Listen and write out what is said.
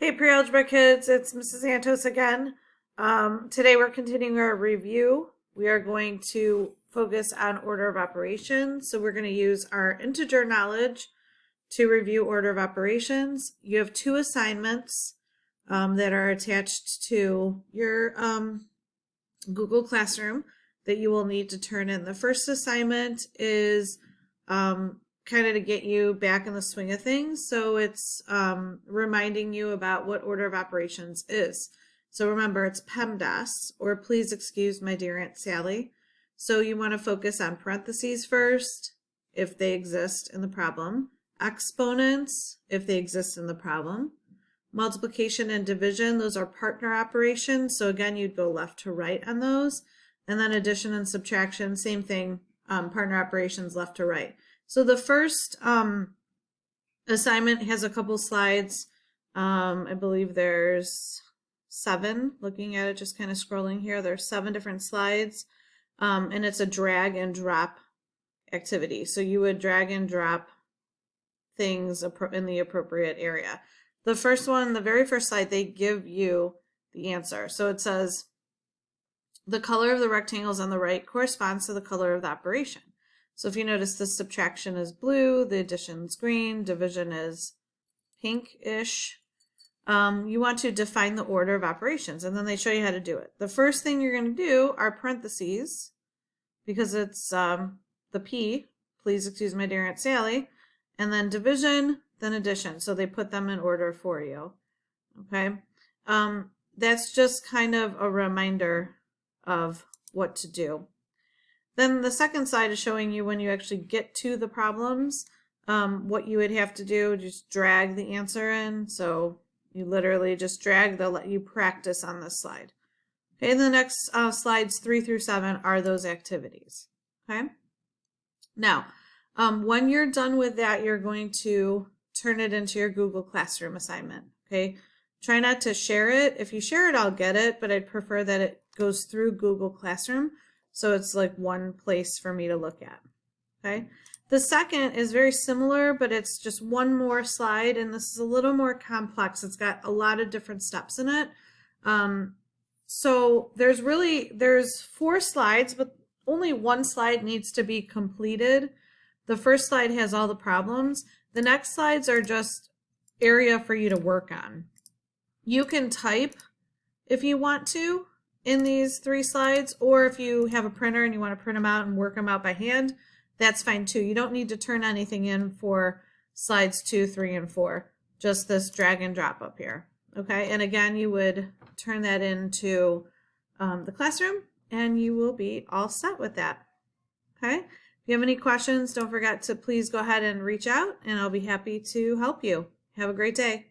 Hey, PreAlgebra kids, it's Mrs. Antos again. Today we're continuing our review. We are going to focus on order of operations. So we're going to use our integer knowledge to review order of operations. You have two assignments that are attached to your Google Classroom that you will need to turn in. The first assignment is kind of to get you back in the swing of things. So it's reminding you about what order of operations is. So remember, it's PEMDAS, or please excuse my dear Aunt Sally. So you want to focus on parentheses first, if they exist in the problem, exponents, if they exist in the problem, multiplication and division, those are partner operations. So again, you'd go left to right on those. And then addition and subtraction, same thing, partner operations left to right. So the first assignment has a couple slides. I believe there's 7, looking at it, just kind of scrolling here. There's 7 different slides, and it's a drag and drop activity. So you would drag and drop things in the appropriate area. The first one, the very first slide, they give you the answer. So it says, the color of the rectangles on the right corresponds to the color of the operation. So if you notice, the subtraction is blue, the addition is green, division is pinkish. You want to define the order of operations, and then they show you how to do it. The first thing you're going to do are parentheses, because it's the P, please excuse my dear Aunt Sally, and then division, then addition. So they put them in order for you. Okay, that's just kind of a reminder of what to do. Then the second slide is showing you when you actually get to the problems, what you would have to do, just drag the answer in. So you literally just drag, they'll let you practice on this slide. Okay, the next slides 3 through 7 are those activities. Okay, now when you're done with that, you're going to turn it into your Google Classroom assignment. Okay, try not to share it. If you share it, I'll get it, but I'd prefer that it goes through Google Classroom. So it's like one place for me to look at. Okay. The second is very similar, but it's just one more slide, and this is a little more complex. It's got a lot of different steps in it. So there's 4 slides, but only one slide needs to be completed. The first slide has all the problems. The next slides are just area for you to work on. You can type if you want to in these 3 slides, or if you have a printer and you want to print them out and work them out by hand, that's fine too. You don't need to turn anything in for slides 2, 3, and 4, just this drag and drop up here. Okay, and again, you would turn that into the classroom and you will be all set with that. Okay, if you have any questions, don't forget to please go ahead and reach out, and I'll be happy to help you. Have a great day.